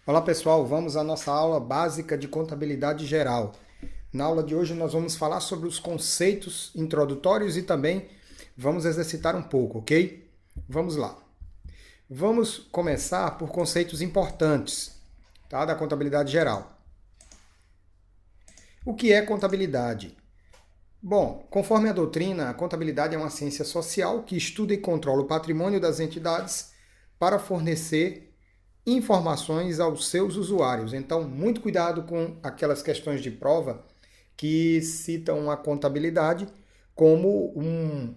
Olá pessoal, vamos à nossa aula básica de contabilidade geral. Na aula de hoje nós vamos falar sobre os conceitos introdutórios e também vamos exercitar um pouco, ok? Vamos lá. Vamos começar por conceitos importantes, tá, da contabilidade geral. O que é contabilidade? Bom, conforme a doutrina, a contabilidade é uma ciência social que estuda e controla o patrimônio das entidades para fornecer informações aos seus usuários. Então, muito cuidado com aquelas questões de prova que citam a contabilidade como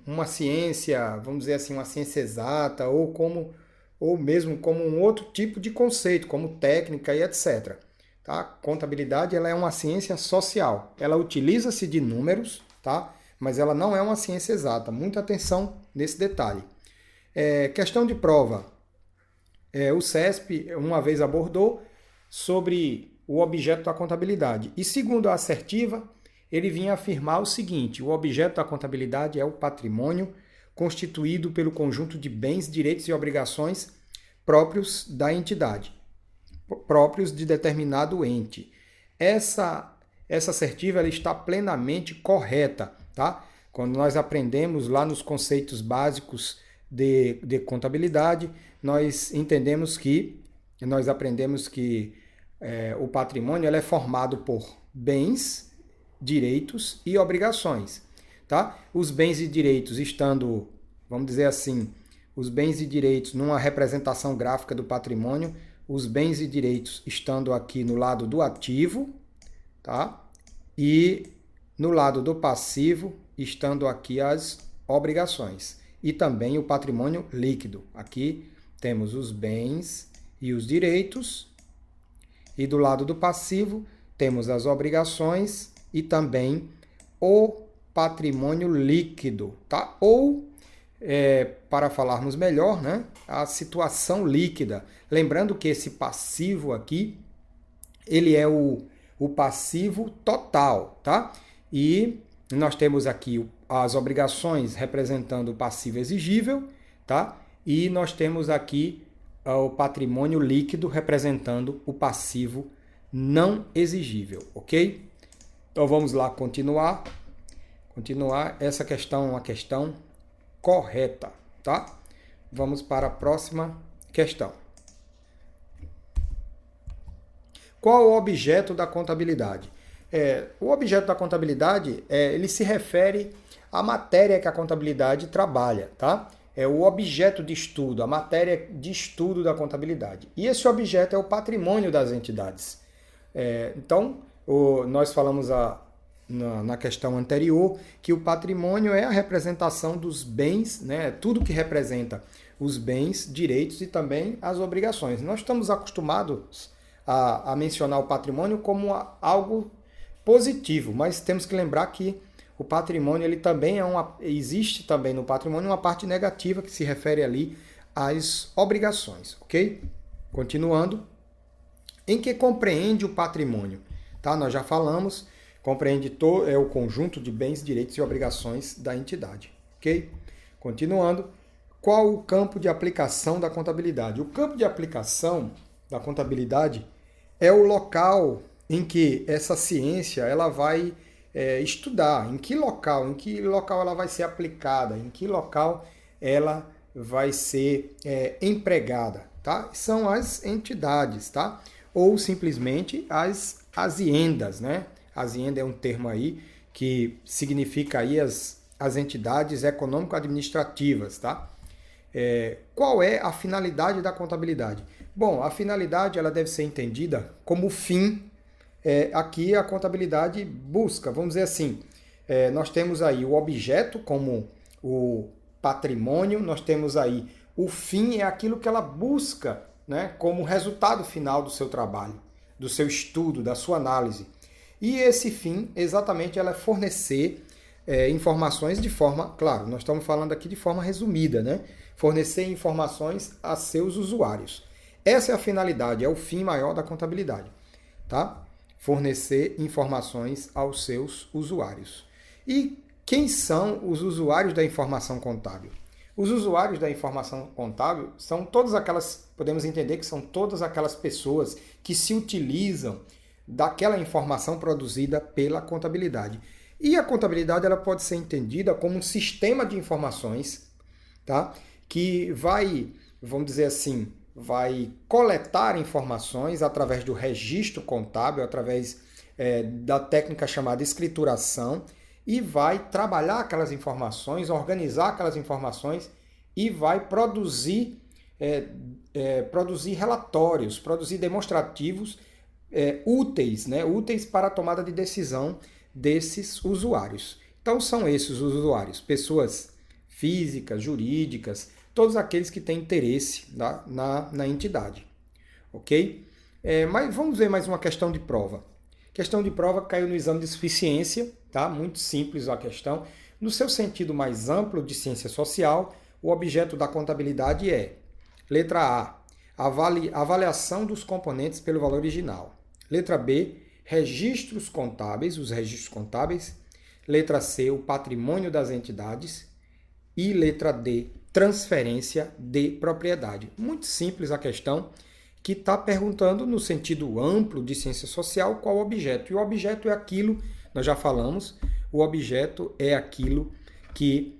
uma ciência, vamos dizer assim, uma ciência exata, ou mesmo como um outro tipo de conceito, como técnica e etc. Tá? Contabilidade ela é uma ciência social. Ela utiliza-se de números, tá? Mas ela não é uma ciência exata. Muita atenção nesse detalhe. Questão de prova. O CESP uma vez abordou sobre o objeto da contabilidade. E segundo a assertiva, ele vinha afirmar o seguinte: o objeto da contabilidade é o patrimônio constituído pelo conjunto de bens, direitos e obrigações próprios da entidade, próprios de determinado ente. Essa assertiva ela está plenamente correta, tá? Quando nós aprendemos lá nos conceitos básicos de contabilidade, nós aprendemos que o patrimônio ele é formado por bens, direitos e obrigações, tá? Os bens e direitos estando, vamos dizer assim, os bens e direitos numa representação gráfica do patrimônio, os bens e direitos estando aqui no lado do ativo, tá? E no lado do passivo estando aqui as obrigações. E também o patrimônio líquido. Aqui temos os bens e os direitos. E do lado do passivo temos as obrigações e também o patrimônio líquido, tá? Ou, para falarmos melhor, né, a situação líquida. Lembrando que esse passivo aqui, ele é o passivo total, tá? E nós temos aqui as obrigações representando o passivo exigível, tá? E nós temos aqui o patrimônio líquido representando o passivo não exigível, ok? Então vamos lá continuar. Essa questão é uma questão correta, tá? Vamos para a próxima questão. Qual o objeto da contabilidade? O objeto da contabilidade ele se refere à matéria que a contabilidade trabalha, tá? É o objeto de estudo, a matéria de estudo da contabilidade. E esse objeto é o patrimônio das entidades. Então, nós falamos na questão anterior que o patrimônio é a representação dos bens, né? Tudo que representa os bens, direitos e também as obrigações. Nós estamos acostumados a mencionar o patrimônio como algo positivo, mas temos que lembrar que o patrimônio ele também existe também no patrimônio uma parte negativa que se refere ali às obrigações, ok? Continuando, em que compreende o patrimônio? Tá? Nós já falamos, compreende o conjunto de bens, direitos e obrigações da entidade, ok? Continuando, qual o campo de aplicação da contabilidade? O campo de aplicação da contabilidade é o local em que essa ciência ela vai estudar, em que local ela vai ser aplicada, em que local ela vai ser empregada, tá? São as entidades, tá? Ou simplesmente as aziendas, né? Azienda é um termo aí que significa aí as entidades econômico-administrativas, tá? Qual é a finalidade da contabilidade? Bom, a finalidade ela deve ser entendida como fim. Aqui a contabilidade busca, vamos dizer assim, nós temos aí o objeto como o patrimônio, nós temos aí o fim é aquilo que ela busca, né, como resultado final do seu trabalho, do seu estudo, da sua análise. E esse fim, exatamente, ela é fornecer informações de forma, claro, nós estamos falando aqui de forma resumida, né? Fornecer informações a seus usuários. Essa é a finalidade, é o fim maior da contabilidade, tá? Fornecer informações aos seus usuários. E quem são os usuários da informação contábil? Os usuários da informação contábil são todas aquelas, podemos entender que são todas aquelas pessoas que se utilizam daquela informação produzida pela contabilidade. E a contabilidade ela pode ser entendida como um sistema de informações, tá? Que vai, vamos dizer assim, vai coletar informações através do registro contábil, através da técnica chamada escrituração, e vai trabalhar aquelas informações, organizar aquelas informações e vai produzir relatórios, produzir demonstrativos úteis, né? Úteis para a tomada de decisão desses usuários. Então são esses os usuários, pessoas físicas, jurídicas, todos aqueles que têm interesse na entidade. Ok? Mas vamos ver mais uma questão de prova. Questão de prova caiu no exame de suficiência, tá? Muito simples a questão. No seu sentido mais amplo de ciência social, o objeto da contabilidade é: letra A, avaliação dos componentes pelo valor original. Letra B, registros contábeis, os registros contábeis. Letra C, o patrimônio das entidades. E letra D, transferência de propriedade. Muito simples a questão, que está perguntando no sentido amplo de ciência social qual o objeto. E o objeto é aquilo, nós já falamos, o objeto é aquilo que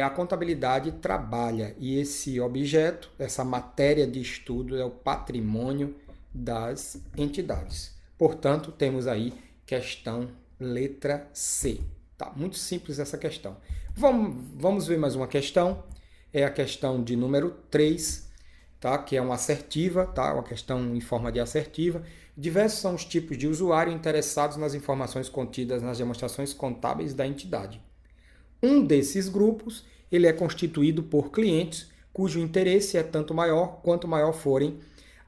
a contabilidade trabalha. E esse objeto, essa matéria de estudo é o patrimônio das entidades. Portanto, temos aí questão letra C. Tá, muito simples essa questão. Vamos ver mais uma questão. É a questão de número 3, tá? Que é uma assertiva, tá? Uma questão em forma de assertiva. Diversos são os tipos de usuário interessados nas informações contidas nas demonstrações contábeis da entidade. Um desses grupos ele é constituído por clientes cujo interesse é tanto maior quanto maior forem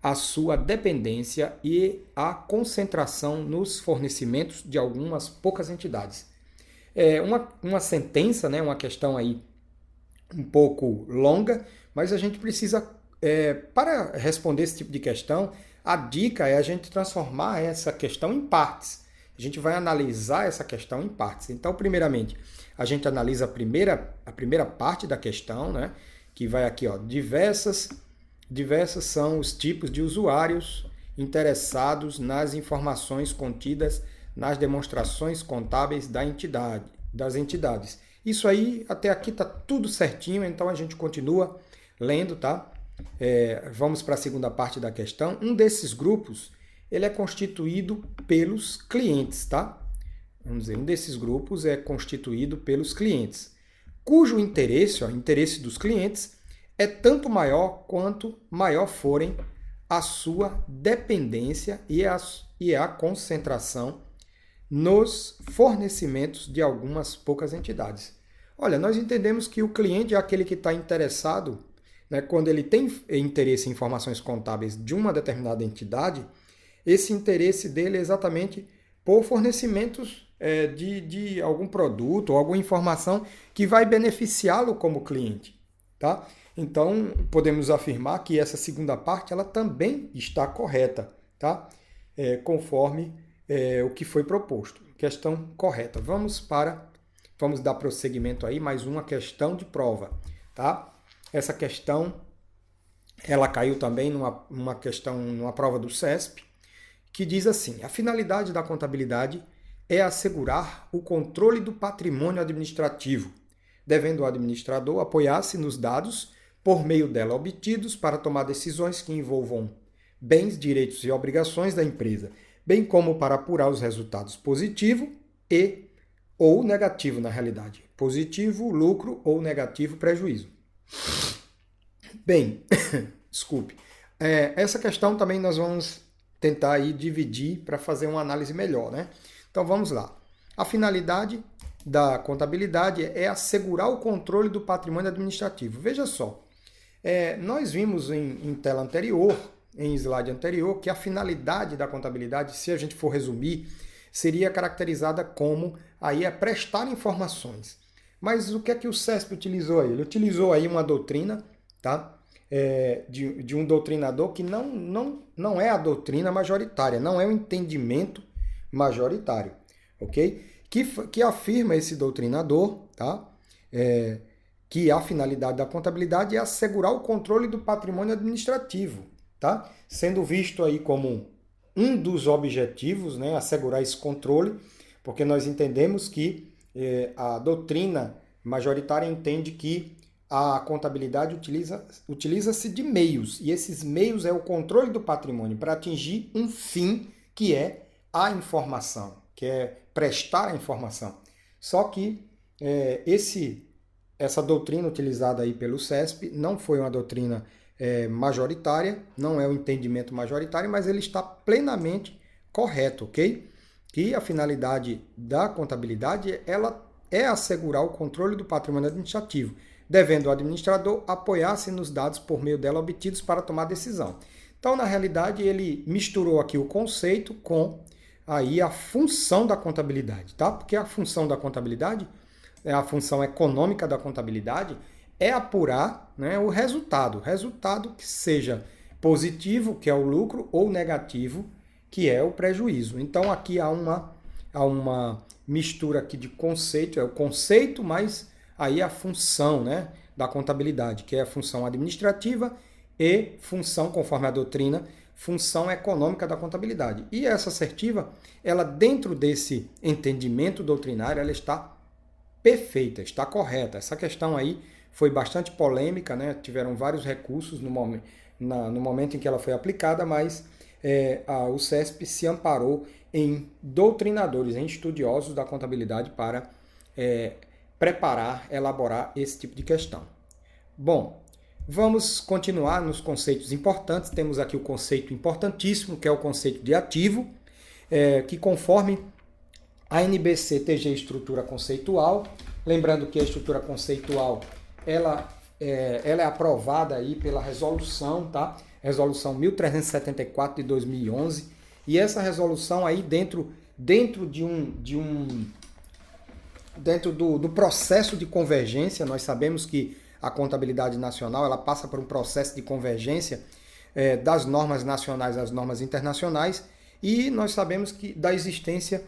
a sua dependência e a concentração nos fornecimentos de algumas poucas entidades. Uma sentença, né? Uma questão aí um pouco longa, mas a gente precisa, para responder esse tipo de questão, a dica é a gente transformar essa questão em partes. A gente vai analisar essa questão em partes. Então, primeiramente, a gente analisa a primeira parte da questão, né? Que vai aqui, ó, diversas são os tipos de usuários interessados nas informações contidas nas demonstrações contábeis das entidades. Isso aí, até aqui está tudo certinho, então a gente continua lendo, tá? Vamos para a segunda parte da questão. Um desses grupos, ele é constituído pelos clientes, tá? Vamos dizer, um desses grupos é constituído pelos clientes, cujo interesse, ó, interesse dos clientes, é tanto maior quanto maior forem a sua dependência e a concentração nos fornecimentos de algumas poucas entidades. Olha, nós entendemos que o cliente é aquele que está interessado, né, quando ele tem interesse em informações contábeis de uma determinada entidade, esse interesse dele é exatamente por fornecimentos de algum produto ou alguma informação que vai beneficiá-lo como cliente, tá? Então, podemos afirmar que essa segunda parte ela também está correta, tá? Conforme o que foi proposto. Questão correta. Vamos dar prosseguimento aí, mais uma questão de prova, tá? Essa questão, ela caiu também numa prova do CESP, que diz assim: a finalidade da contabilidade é assegurar o controle do patrimônio administrativo, devendo o administrador apoiar-se nos dados por meio dela obtidos para tomar decisões que envolvam bens, direitos e obrigações da empresa, bem como para apurar os resultados positivo ou negativo na realidade. Positivo, lucro, ou negativo, prejuízo. Bem, desculpe. Essa questão também nós vamos tentar aí dividir para fazer uma análise melhor, né? Então vamos lá. A finalidade da contabilidade é assegurar o controle do patrimônio administrativo. Veja só, nós vimos em tela anterior, em slide anterior, que a finalidade da contabilidade, se a gente for resumir, seria caracterizada como aí prestar informações. Mas o que é que o CESP utilizou aí? Ele utilizou aí uma doutrina, tá? De um doutrinador que não é a doutrina majoritária, não é o entendimento majoritário, ok? Que afirma esse doutrinador, tá? que a finalidade da contabilidade é assegurar o controle do patrimônio administrativo, tá? Sendo visto aí como um dos objetivos, né, assegurar esse controle, porque nós entendemos que a doutrina majoritária entende que a contabilidade utiliza-se de meios, e esses meios é o controle do patrimônio para atingir um fim que é a informação, que é prestar a informação. Só que essa doutrina utilizada aí pelo CESP não foi uma doutrina majoritária, não é o entendimento majoritário, mas ele está plenamente correto, ok? Que a finalidade da contabilidade ela é assegurar o controle do patrimônio administrativo, devendo o administrador apoiar-se nos dados por meio dela obtidos para tomar decisão. Então, na realidade, ele misturou aqui o conceito com aí a função da contabilidade, tá? Porque a função da contabilidade, a função econômica da contabilidade, é apurar, né, o resultado que seja positivo, que é o lucro, ou negativo, que é o prejuízo. Então, aqui há uma mistura aqui de conceito, é o conceito, mas aí a função, né, da contabilidade, que é a função administrativa e função, conforme a doutrina, função econômica da contabilidade. E essa assertiva, ela dentro desse entendimento doutrinário, ela está perfeita, está correta. Essa questão aí foi bastante polêmica, né? Tiveram vários recursos no momento em que ela foi aplicada, mas o CESP se amparou em doutrinadores, em estudiosos da contabilidade para preparar, elaborar esse tipo de questão. Bom, vamos continuar nos conceitos importantes. Temos aqui o conceito importantíssimo, que é o conceito de ativo, que conforme a NBC-TG Estrutura Conceitual, lembrando que a estrutura conceitual ela é aprovada aí pela resolução, tá? Resolução 1374 de 2011, e essa resolução aí dentro do processo de convergência, nós sabemos que a contabilidade nacional ela passa por um processo de convergência das normas nacionais às normas internacionais, e nós sabemos que da existência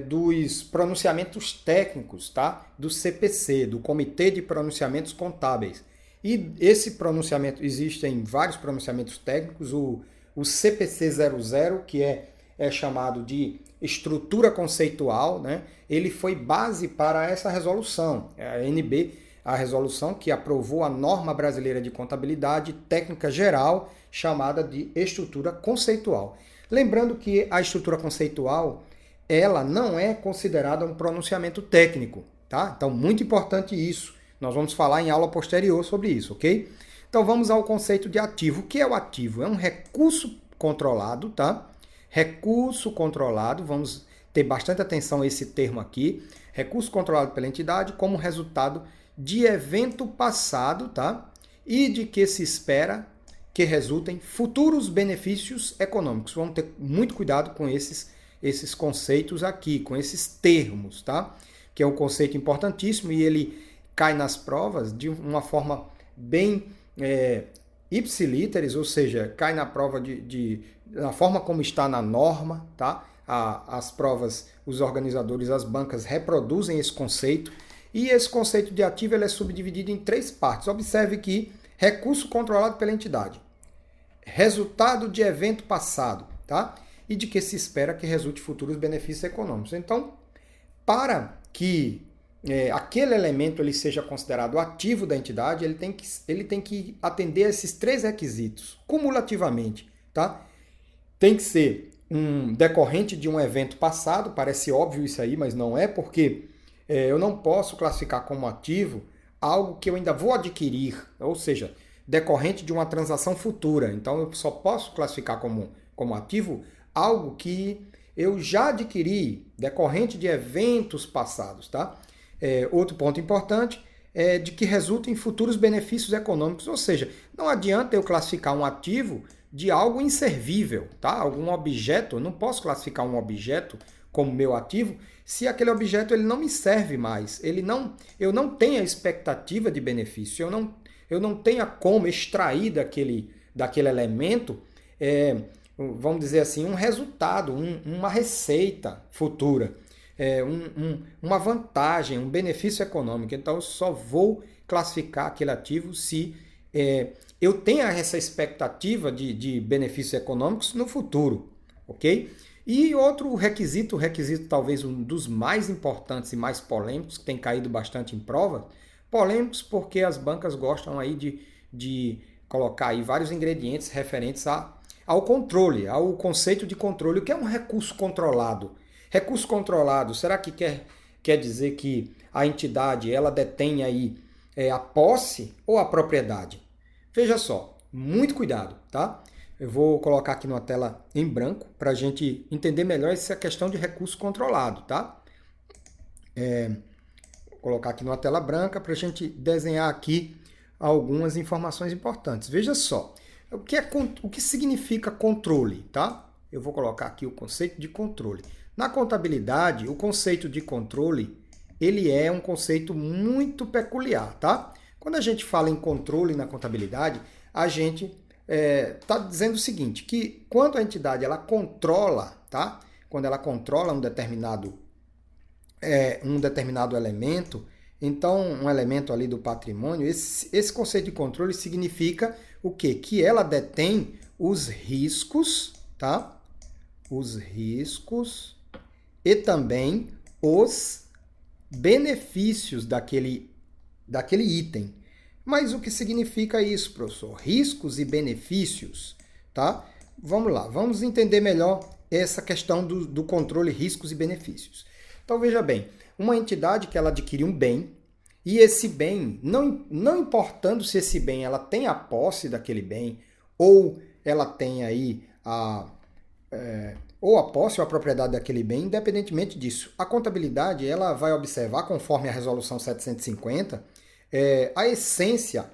dos pronunciamentos técnicos, tá? Do CPC, do Comitê de Pronunciamentos Contábeis. E esse pronunciamento, existem vários pronunciamentos técnicos, o CPC 00, que é chamado de estrutura conceitual, né? Ele foi base para essa resolução, a NB, a resolução que aprovou a norma brasileira de contabilidade técnica geral, chamada de estrutura conceitual. Lembrando que a estrutura conceitual, ela não é considerada um pronunciamento técnico, tá? Então, muito importante isso. Nós vamos falar em aula posterior sobre isso, ok? Então, vamos ao conceito de ativo. O que é o ativo? É um recurso controlado, tá? Recurso controlado, vamos ter bastante atenção a esse termo aqui. Recurso controlado pela entidade como resultado de evento passado, tá? E de que se espera que resultem futuros benefícios econômicos. Vamos ter muito cuidado com esses conceitos aqui, com esses termos, tá? Que é um conceito importantíssimo e ele cai nas provas de uma forma bem ipsiliteris, ou seja, cai na prova da forma como está na norma, tá? As provas, os organizadores, as bancas reproduzem esse conceito, e esse conceito de ativo ele é subdividido em 3 partes. Observe que recurso controlado pela entidade, resultado de evento passado, tá? E de que se espera que resulte futuros benefícios econômicos. Então, para que aquele elemento ele seja considerado ativo da entidade, ele tem que atender a esses 3 requisitos, cumulativamente, tá? Tem que ser um decorrente de um evento passado, parece óbvio isso aí, mas não é, porque eu não posso classificar como ativo algo que eu ainda vou adquirir, ou seja, decorrente de uma transação futura. Então, eu só posso classificar como ativo algo que eu já adquiri, decorrente de eventos passados, tá? Outro ponto importante é de que resulta em futuros benefícios econômicos, ou seja, não adianta eu classificar um ativo de algo inservível, tá? Algum objeto, eu não posso classificar um objeto como meu ativo se aquele objeto ele não me serve mais, eu não tenho a expectativa de benefício, eu não tenho como extrair daquele elemento, vamos dizer assim, um resultado, uma receita futura. uma vantagem, um benefício econômico. Então, eu só vou classificar aquele ativo se eu tenho essa expectativa de benefícios econômicos no futuro, ok? E outro requisito talvez um dos mais importantes e mais polêmicos, que tem caído bastante em prova, polêmicos porque as bancas gostam aí de colocar aí vários ingredientes referentes ao controle, ao conceito de controle. O que é um recurso controlado? Recurso controlado, será que quer dizer que a entidade ela detém aí a posse ou a propriedade? Veja só, muito cuidado, tá? Eu vou colocar aqui numa tela em branco para a gente entender melhor essa questão de recurso controlado, tá? Vou colocar aqui numa tela branca para a gente desenhar aqui algumas informações importantes. Veja só, o que significa controle, tá? Eu vou colocar aqui o conceito de controle. Na contabilidade, o conceito de controle, ele é um conceito muito peculiar, tá? Quando a gente fala em controle na contabilidade, a gente está dizendo o seguinte, que quando a entidade ela controla, tá? Quando ela controla um determinado elemento, então um elemento ali do patrimônio, esse conceito de controle significa o quê? Que ela detém os riscos, tá? Os riscos e também os benefícios daquele item. Mas o que significa isso, professor? Riscos e benefícios, tá? Vamos lá, vamos entender melhor essa questão do controle riscos e benefícios. Então, veja bem, uma entidade que ela adquire um bem, e esse bem, não importando se esse bem ela tem a posse daquele bem, ou ela tem aí ou a posse ou a propriedade daquele bem, independentemente disso. A contabilidade ela vai observar, conforme a resolução 750, a essência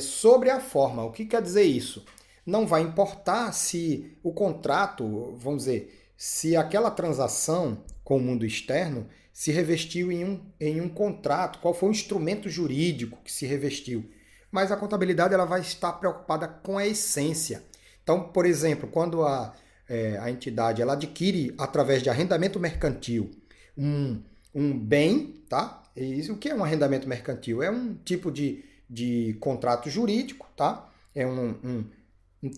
sobre a forma. O que quer dizer isso? Não vai importar se o contrato, vamos dizer, se aquela transação com o mundo externo se revestiu em um contrato, qual foi o instrumento jurídico que se revestiu. Mas a contabilidade ela vai estar preocupada com a essência. Então, por exemplo, quando a entidade ela adquire, através de arrendamento mercantil, um bem, tá? E o que é um arrendamento mercantil? É um tipo de contrato jurídico, tá? É um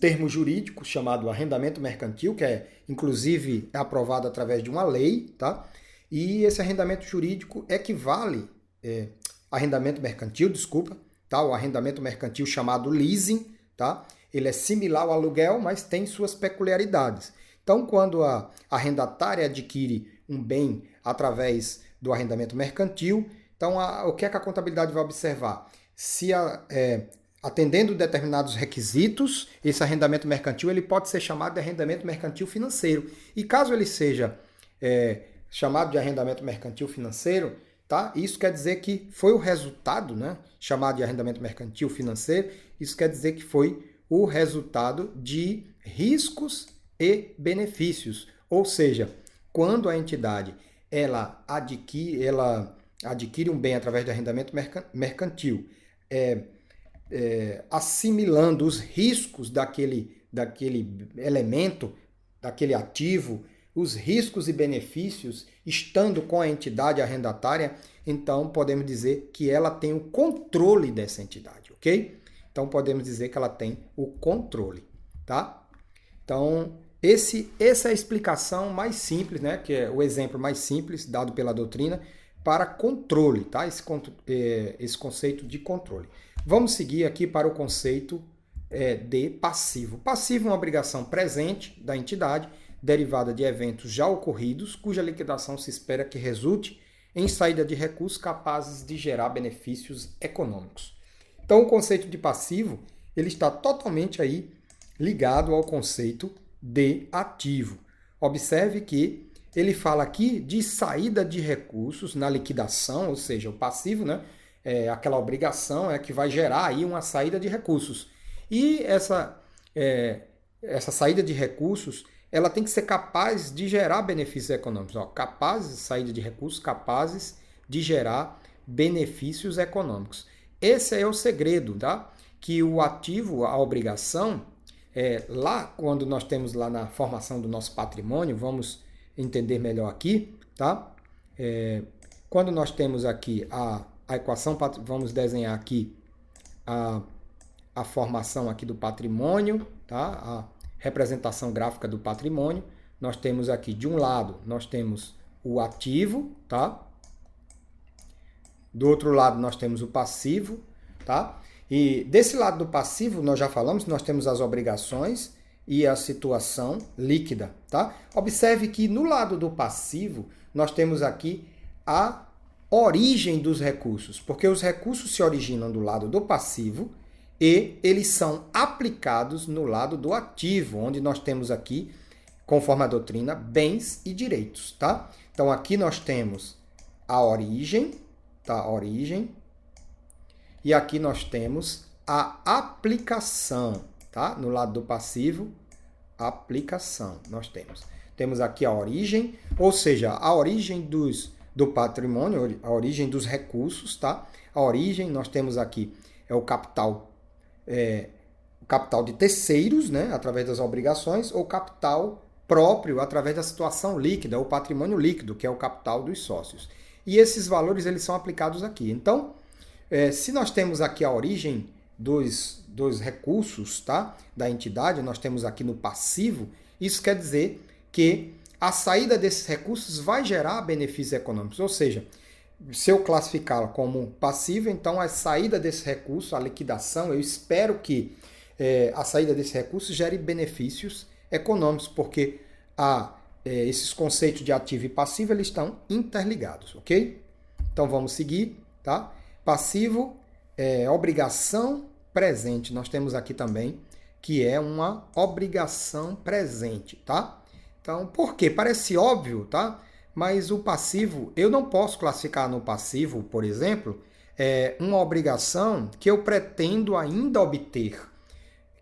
termo jurídico chamado arrendamento mercantil, que inclusive é aprovado através de uma lei, tá? E esse arrendamento jurídico equivale, arrendamento mercantil, desculpa, tá? O arrendamento mercantil chamado leasing, tá? Ele é similar ao aluguel, mas tem suas peculiaridades. Então, quando a arrendatária adquire um bem através do arrendamento mercantil, então o que é que a contabilidade vai observar? Se atendendo determinados requisitos, esse arrendamento mercantil ele pode ser chamado de arrendamento mercantil financeiro. E caso ele seja chamado de arrendamento mercantil financeiro, tá? Isso quer dizer que foi o resultado, né? Chamado de arrendamento mercantil financeiro, isso quer dizer que foi o resultado de riscos e benefícios. Ou seja, quando a entidade ela adquire um bem através de arrendamento mercantil, assimilando os riscos daquele elemento, daquele ativo, os riscos e benefícios, estando com a entidade arrendatária, então podemos dizer que ela tem o controle dessa entidade, ok? Então podemos dizer que ela tem o controle, tá? Então essa é a explicação mais simples, né? Que é o exemplo mais simples dado pela doutrina para controle, tá? Esse conceito de controle. Vamos seguir aqui para o conceito de passivo. Passivo é uma obrigação presente da entidade, derivada de eventos já ocorridos, cuja liquidação se espera que resulte em saída de recursos capazes de gerar benefícios econômicos. Então, o conceito de passivo ele está totalmente aí ligado ao conceito de ativo. Observe que ele fala aqui de saída de recursos na liquidação, ou seja, o passivo, né, é aquela obrigação que vai gerar aí uma saída de recursos. E essa saída de recursos ela tem que ser capaz de gerar benefícios econômicos. Capazes, saída de recursos, capazes de gerar benefícios econômicos. Esse é o segredo, tá? Que o ativo, a obrigação, lá quando nós temos lá na formação do nosso patrimônio, vamos entender melhor aqui, tá? Quando nós temos aqui a equação, vamos desenhar aqui a formação aqui do patrimônio, tá? A representação gráfica do patrimônio. Nós temos aqui, de um lado, nós temos o ativo, tá? Do outro lado, nós temos o passivo, tá? E desse lado do passivo, nós já falamos, nós temos as obrigações e a situação líquida, tá? Observe que no lado do passivo, nós temos aqui a origem dos recursos, porque os recursos se originam do lado do passivo e eles são aplicados no lado do ativo, onde nós temos aqui, conforme a doutrina, bens e direitos, tá? Então, aqui nós temos a origem, tá? A origem. E aqui nós temos a aplicação, tá? No lado do passivo, aplicação, nós temos. Temos aqui a origem, ou seja, a origem do patrimônio, a origem dos recursos, tá? A origem, nós temos aqui o capital de terceiros, né? Através das obrigações, ou capital próprio através da situação líquida, o patrimônio líquido, que é o capital dos sócios. E esses valores eles são aplicados aqui. Então, se nós temos aqui a origem dos recursos, tá, da entidade, nós temos aqui no passivo, isso quer dizer que a saída desses recursos vai gerar benefícios econômicos. Ou seja, se eu classificá-la como passivo, então a saída desse recurso, a liquidação, eu espero que a saída desse recurso gere benefícios econômicos, porque esses conceitos de ativo e passivo eles estão interligados, ok? Então vamos seguir, tá? Passivo é obrigação presente. Nós temos aqui também que é uma obrigação presente, tá? Então, por quê? Parece óbvio, tá? Mas o passivo, eu não posso classificar no passivo, por exemplo, uma obrigação que eu pretendo ainda obter,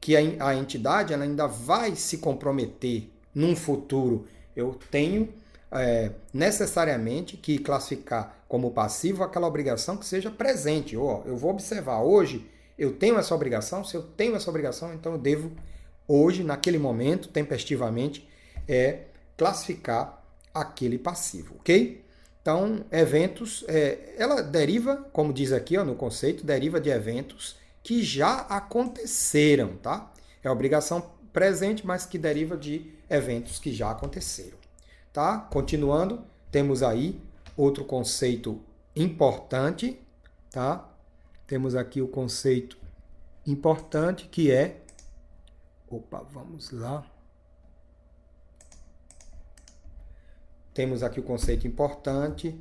que a entidade ela ainda vai se comprometer num futuro. Eu tenho necessariamente que classificar como passivo aquela obrigação que seja presente. Eu vou observar, hoje eu tenho essa obrigação, se eu tenho essa obrigação, então eu devo, hoje, naquele momento, tempestivamente, classificar aquele passivo, ok? Então, eventos, ela deriva, como diz aqui no conceito, deriva de eventos que já aconteceram, tá? É obrigação presente, mas que deriva de eventos que já aconteceram, tá? Continuando, temos aí outro conceito importante, tá? Temos aqui o conceito importante que é... vamos lá. Temos aqui o conceito importante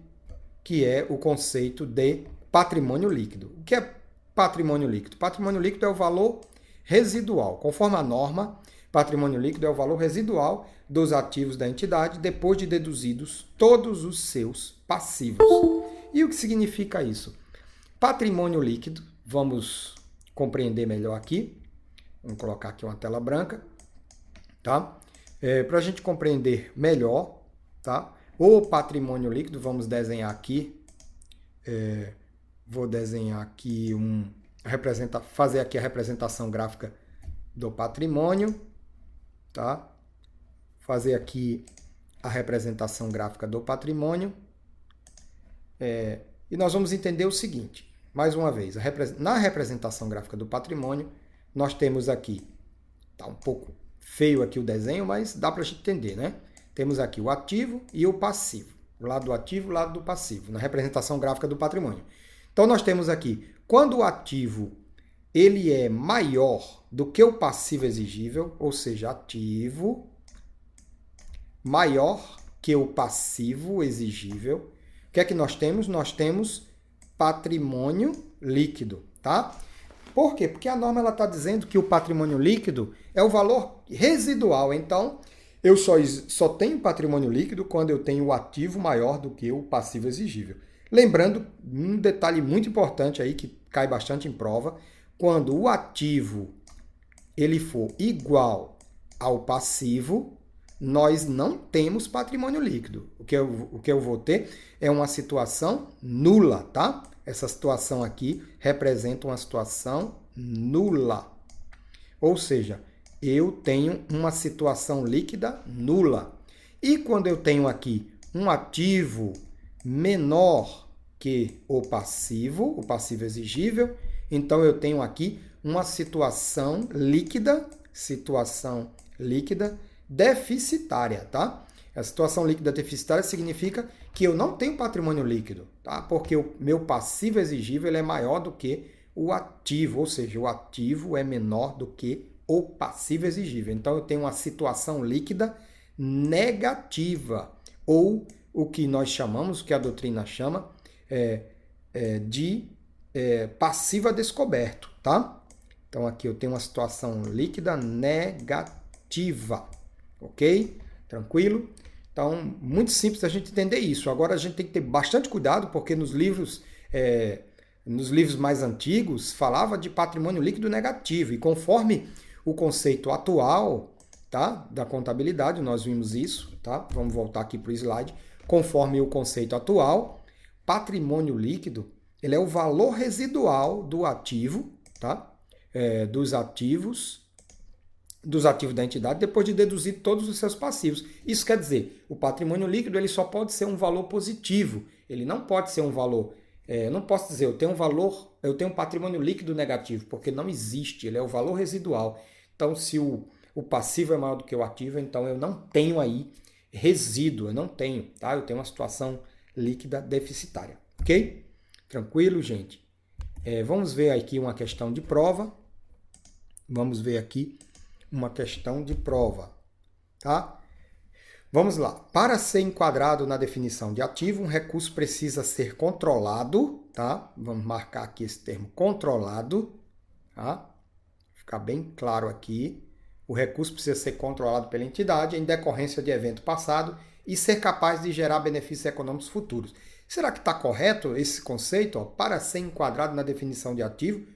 que é o conceito de patrimônio líquido. O que é patrimônio líquido? Patrimônio líquido é o valor residual. Conforme a norma, patrimônio líquido é o valor residual dos ativos da entidade depois de deduzidos todos os seus passivos. E o que significa isso? Patrimônio líquido, vamos compreender melhor aqui. Vamos colocar aqui uma tela branca, tá? Para a gente compreender melhor, tá? O patrimônio líquido, vamos desenhar aqui. Vou desenhar aqui fazer aqui a representação gráfica do patrimônio, tá? Fazer aqui a representação gráfica do patrimônio. E nós vamos entender o seguinte, mais uma vez, na representação gráfica do patrimônio, nós temos aqui, tá um pouco feio aqui o desenho, mas dá para a gente entender, né? Temos aqui o ativo e o passivo, o lado do ativo e o lado do passivo, na representação gráfica do patrimônio. Então, nós temos aqui, quando o ativo ele é maior do que o passivo exigível, ou seja, ativo maior que o passivo exigível, o que é que nós temos? Nós temos patrimônio líquido, tá? Por quê? Porque a norma está dizendo que o patrimônio líquido é o valor residual. Então, eu só tenho patrimônio líquido quando eu tenho o ativo maior do que o passivo exigível. Lembrando, um detalhe muito importante aí, que cai bastante em prova, quando o ativo ele for igual ao passivo, nós não temos patrimônio líquido. O que eu vou ter é uma situação nula, tá? Essa situação aqui representa uma situação nula. Ou seja, eu tenho uma situação líquida nula. E quando eu tenho aqui um ativo menor que o passivo exigível, então eu tenho aqui uma situação líquida deficitária, tá? A situação líquida deficitária significa que eu não tenho patrimônio líquido, tá? Porque o meu passivo exigível ele é maior do que o ativo, ou seja, o ativo é menor do que o passivo exigível. Então eu tenho uma situação líquida negativa, ou o que nós chamamos, o que a doutrina chama, de passivo a descoberto, tá? Então aqui eu tenho uma situação líquida negativa, ok? Tranquilo? Então, muito simples a gente entender isso. Agora a gente tem que ter bastante cuidado, porque nos livros mais antigos falava de patrimônio líquido negativo, e conforme o conceito atual, tá, da contabilidade, nós vimos isso, tá? Vamos voltar aqui para o slide. Conforme o conceito atual, patrimônio líquido ele é o valor residual do ativo, tá? Dos ativos da entidade, depois de deduzir todos os seus passivos. Isso quer dizer, o patrimônio líquido ele só pode ser um valor positivo. Ele não pode ser um valor... não posso dizer, eu tenho um patrimônio líquido negativo, porque não existe, ele é o valor residual. Então, se o passivo é maior do que o ativo, então eu não tenho aí resíduo, eu não tenho, tá? Eu tenho uma situação líquida deficitária, ok? Tranquilo, gente? Vamos ver aqui uma questão de prova. Tá? Vamos lá. Para ser enquadrado na definição de ativo, um recurso precisa ser controlado, tá? Vamos marcar aqui esse termo controlado, tá? Ficar bem claro aqui. O recurso precisa ser controlado pela entidade em decorrência de evento passado e ser capaz de gerar benefícios econômicos futuros. Será que está correto esse conceito? Ó? Para ser enquadrado na definição de ativo,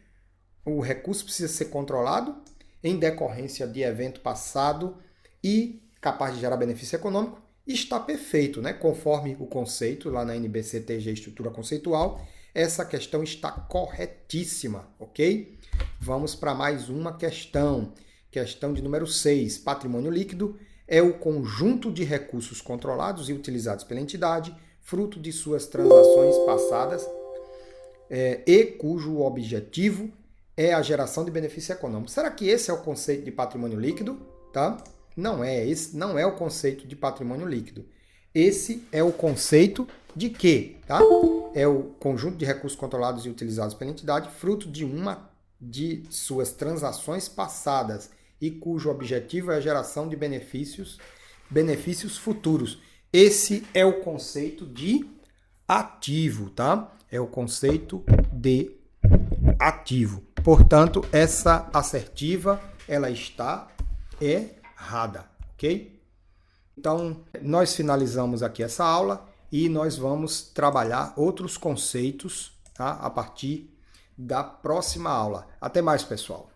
o recurso precisa ser controlado em decorrência de evento passado e capaz de gerar benefício econômico. Está perfeito, né? Conforme o conceito lá na NBCTG Estrutura Conceitual, essa questão está corretíssima, ok? Vamos para mais uma questão. Questão de número 6. Patrimônio líquido é o conjunto de recursos controlados e utilizados pela entidade, fruto de suas transações passadas e cujo objetivo é a geração de benefício econômico. Será que esse é o conceito de patrimônio líquido? Tá? Não é. Esse não é o conceito de patrimônio líquido. Esse é o conceito de quê? Tá? É o conjunto de recursos controlados e utilizados pela entidade, fruto de suas transações passadas e cujo objetivo é a geração de benefícios futuros. Esse é o conceito de ativo, tá? É o conceito de ativo. Portanto, essa assertiva, ela está errada, ok? Então, nós finalizamos aqui essa aula e nós vamos trabalhar outros conceitos, tá? A partir da próxima aula. Até mais, pessoal!